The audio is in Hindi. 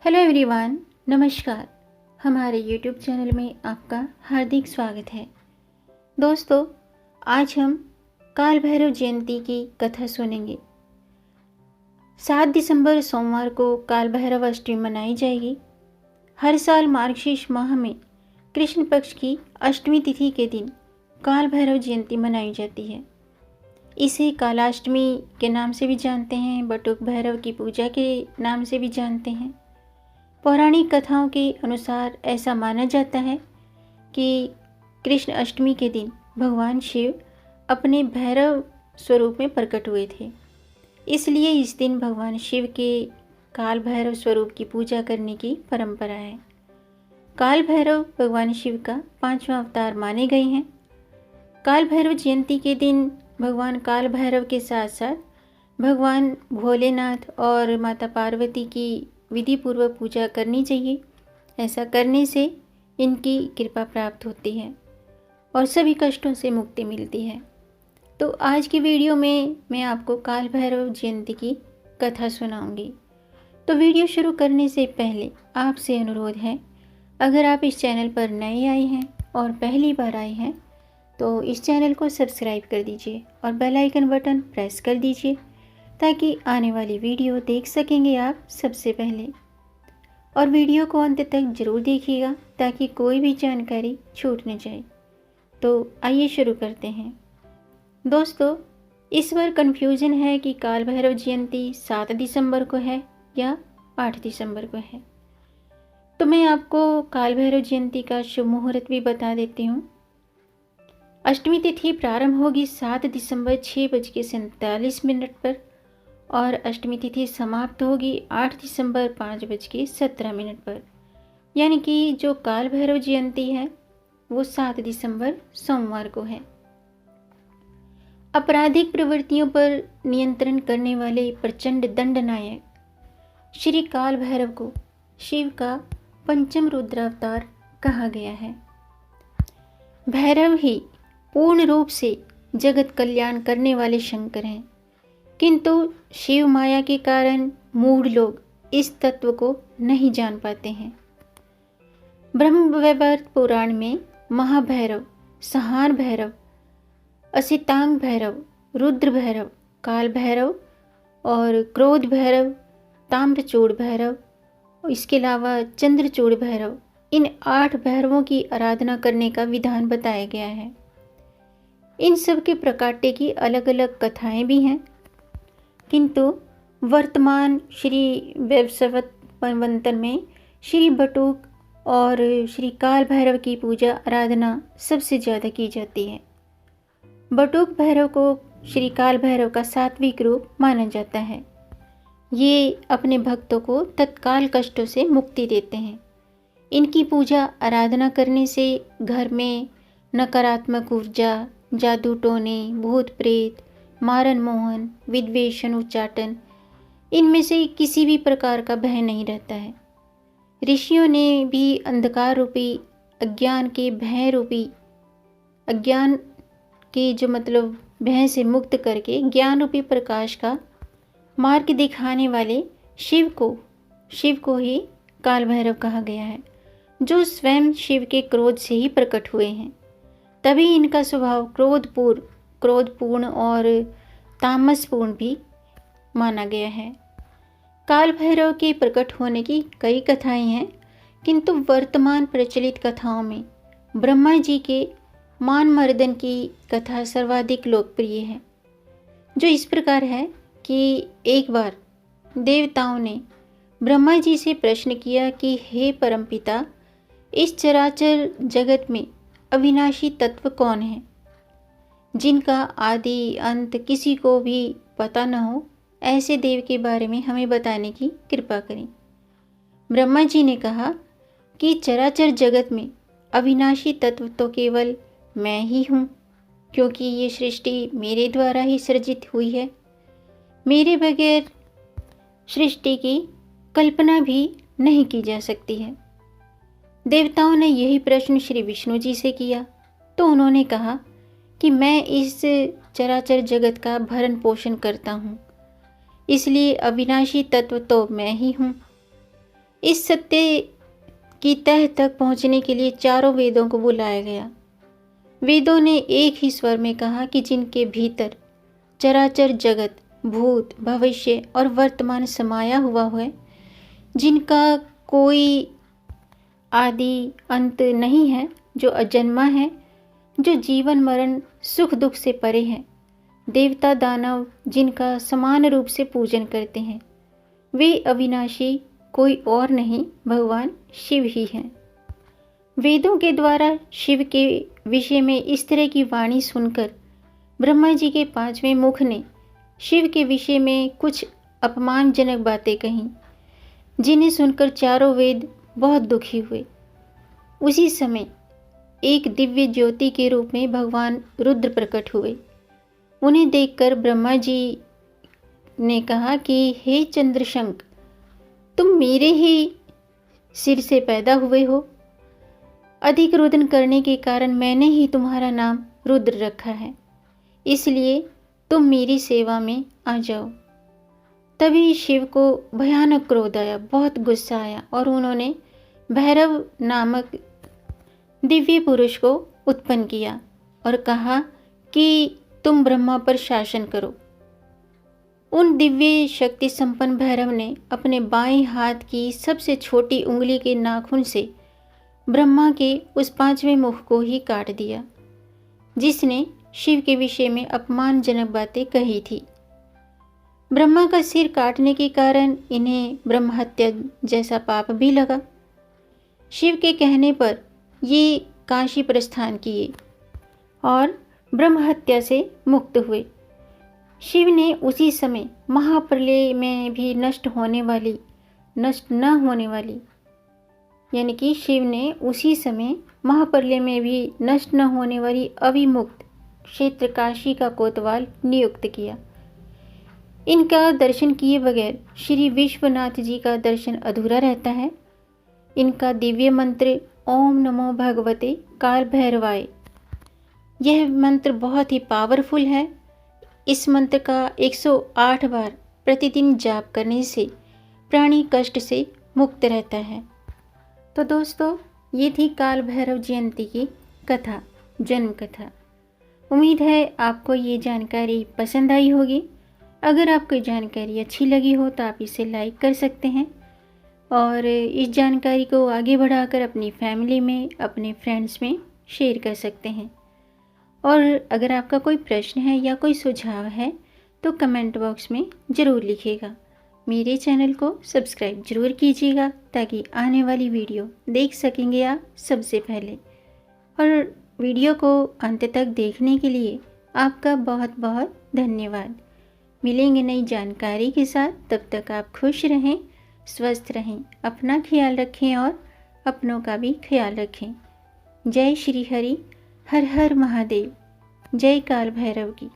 हेलो एवरीवन, नमस्कार। हमारे यूट्यूब चैनल में आपका हार्दिक स्वागत है। दोस्तों, आज हम काल भैरव जयंती की कथा सुनेंगे। 7 दिसंबर सोमवार को काल भैरव अष्टमी मनाई जाएगी। हर साल मार्गशीर्ष माह में कृष्ण पक्ष की अष्टमी तिथि के दिन काल भैरव जयंती मनाई जाती है। इसे कालाष्टमी के नाम से भी जानते हैं, बटुक भैरव की पूजा के नाम से भी जानते हैं। पौराणिक कथाओं के अनुसार ऐसा माना जाता है कि कृष्ण अष्टमी के दिन भगवान शिव अपने भैरव स्वरूप में प्रकट हुए थे। इसलिए इस दिन भगवान शिव के काल भैरव स्वरूप की पूजा करने की परंपरा है। काल भैरव भगवान शिव का 5वां अवतार माने गए हैं। काल भैरव जयंती के दिन भगवान काल भैरव के साथ साथ भगवान भोलेनाथ और माता पार्वती की विधि पूर्वक पूजा करनी चाहिए। ऐसा करने से इनकी कृपा प्राप्त होती है और सभी कष्टों से मुक्ति मिलती है। तो आज की वीडियो में मैं आपको काल भैरव जयंती की कथा सुनाऊंगी। तो वीडियो शुरू करने से पहले आपसे अनुरोध है, अगर आप इस चैनल पर नए आए हैं और पहली बार आए हैं तो इस चैनल को सब्सक्राइब कर दीजिए और बेल आइकन बटन प्रेस कर दीजिए ताकि आने वाली वीडियो देख सकेंगे आप सबसे पहले। और वीडियो को अंत तक ज़रूर देखिएगा ताकि कोई भी जानकारी छूट न जाए। तो आइए शुरू करते हैं। दोस्तों, इस बार कन्फ्यूज़न है कि काल भैरव जयंती 7 दिसंबर को है या 8 दिसंबर को है। तो मैं आपको काल भैरव जयंती का शुभ मुहूर्त भी बता देती हूँ। अष्टमी तिथि प्रारंभ होगी 7 दिसंबर 6:47 पर और अष्टमी तिथि समाप्त होगी 8 दिसंबर 5:17 पर। यानी कि जो काल भैरव जयंती है वो 7 दिसंबर सोमवार को है। आपराधिक प्रवृत्तियों पर नियंत्रण करने वाले प्रचंड दंडनायक श्री काल भैरव को शिव का पंचम रुद्रावतार कहा गया है। भैरव ही पूर्ण रूप से जगत कल्याण करने वाले शंकर हैं, किंतु शिव माया के कारण मूढ़ लोग इस तत्व को नहीं जान पाते हैं। ब्रह्मवैवर्त पुराण में महाभैरव, संहार भैरव, असितांग भैरव, रुद्र भैरव, काल भैरव और क्रोध भैरव, ताम्रचूड़ भैरव, इसके अलावा चंद्रचूड़ भैरव, इन 8 भैरवों की आराधना करने का विधान बताया गया है। इन सब के प्रकाट्य की अलग अलग कथाएं भी हैं, किंतु वर्तमान श्री वैवस्वत मंवंतर में श्री बटुक और श्री काल भैरव की पूजा आराधना सबसे ज़्यादा की जाती है। बटुक भैरव को श्री काल भैरव का सात्विक रूप माना जाता है। ये अपने भक्तों को तत्काल कष्टों से मुक्ति देते हैं। इनकी पूजा आराधना करने से घर में नकारात्मक ऊर्जा, जादू टोने, भूत प्रेत, मारन मोहन, विद्वेषण, उच्चाटन, इनमें से किसी भी प्रकार का भय नहीं रहता है। ऋषियों ने भी अंधकार रूपी अज्ञान के भय रूपी अज्ञान के भय से मुक्त करके ज्ञान रूपी प्रकाश का मार्ग दिखाने वाले शिव को ही काल भैरव कहा गया है, जो स्वयं शिव के क्रोध से ही प्रकट हुए हैं। तभी इनका स्वभाव क्रोधपूर्ण और तामसपूर्ण भी माना गया है। काल भैरव के प्रकट होने की कई कथाएं हैं, किंतु वर्तमान प्रचलित कथाओं में ब्रह्मा जी के मान मर्दन की कथा सर्वाधिक लोकप्रिय है, जो इस प्रकार है कि एक बार देवताओं ने ब्रह्मा जी से प्रश्न किया कि हे परमपिता, इस चराचर जगत में अविनाशी तत्व कौन है, जिनका आदि अंत किसी को भी पता न हो, ऐसे देव के बारे में हमें बताने की कृपा करें। ब्रह्मा जी ने कहा कि चराचर जगत में अविनाशी तत्व तो केवल मैं ही हूँ, क्योंकि ये सृष्टि मेरे द्वारा ही सृजित हुई है। मेरे बगैर सृष्टि की कल्पना भी नहीं की जा सकती है। देवताओं ने यही प्रश्न श्री विष्णु जी से किया, तो उन्होंने कहा कि मैं इस चराचर जगत का भरण पोषण करता हूँ, इसलिए अविनाशी तत्व तो मैं ही हूँ। इस सत्य की तह तक पहुंचने के लिए चारों वेदों को बुलाया गया। वेदों ने एक ही स्वर में कहा कि जिनके भीतर चराचर जगत, भूत, भविष्य और वर्तमान समाया हुआ है, जिनका कोई आदि अंत नहीं है, जो अजन्मा है, जो जीवन मरण सुख दुख से परे है, देवता दानव जिनका समान रूप से पूजन करते हैं, वे अविनाशी कोई और नहीं, भगवान शिव ही हैं। वेदों के द्वारा शिव के विषय में इस तरह की वाणी सुनकर ब्रह्मा जी के पांचवें मुख ने शिव के विषय में कुछ अपमानजनक बातें कहीं, जिन्हें सुनकर चारों वेद बहुत दुखी हुए। उसी समय एक दिव्य ज्योति के रूप में भगवान रुद्र प्रकट हुए। उन्हें देखकर ब्रह्मा जी ने कहा कि हे चंद्रशंख, तुम मेरे ही सिर से पैदा हुए हो। अधिक रुदन करने के कारण मैंने ही तुम्हारा नाम रुद्र रखा है, इसलिए तुम मेरी सेवा में आ जाओ। तभी शिव को भयानक क्रोध आया, बहुत गुस्सा आया और उन्होंने भैरव नामक दिव्य पुरुष को उत्पन्न किया और कहा कि तुम ब्रह्मा पर शासन करो। उन दिव्य शक्ति संपन्न भैरव ने अपने बाएं हाथ की सबसे छोटी उंगली के नाखून से ब्रह्मा के उस पांचवें मुख को ही काट दिया, जिसने शिव के विषय में अपमानजनक बातें कही थी। ब्रह्मा का सिर काटने के कारण इन्हें ब्रह्म हत्या जैसा पाप भी लगा। शिव के कहने पर ये काशी प्रस्थान किए और ब्रह्म हत्या से मुक्त हुए। शिव ने उसी समय महाप्रलय में भी नष्ट न होने वाली यानी कि शिव ने उसी समय महाप्रलय में भी नष्ट न होने वाली अविमुक्त क्षेत्र काशी का कोतवाल नियुक्त किया। इनका दर्शन किए बगैर श्री विश्वनाथ जी का दर्शन अधूरा रहता है। इनका दिव्य मंत्र ओम नमो भगवते काल भैरवाय, यह मंत्र बहुत ही पावरफुल है। इस मंत्र का 108 बार प्रतिदिन जाप करने से प्राणी कष्ट से मुक्त रहता है। तो दोस्तों, ये थी काल भैरव जयंती की कथा, जन्म कथा। उम्मीद है आपको ये जानकारी पसंद आई होगी। अगर आपको जानकारी अच्छी लगी हो तो आप इसे लाइक कर सकते हैं और इस जानकारी को आगे बढ़ाकर अपनी फैमिली में, अपने फ्रेंड्स में शेयर कर सकते हैं। और अगर आपका कोई प्रश्न है या कोई सुझाव है तो कमेंट बॉक्स में ज़रूर लिखिएगा। मेरे चैनल को सब्सक्राइब जरूर कीजिएगा ताकि आने वाली वीडियो देख सकेंगे आप सबसे पहले। और वीडियो को अंत तक देखने के लिए आपका बहुत बहुत धन्यवाद। मिलेंगे नई जानकारी के साथ, तब तक आप खुश रहें, स्वस्थ रहें, अपना ख्याल रखें और अपनों का भी ख्याल रखें। जय श्री हरि, हर हर महादेव, जय काल भैरव की।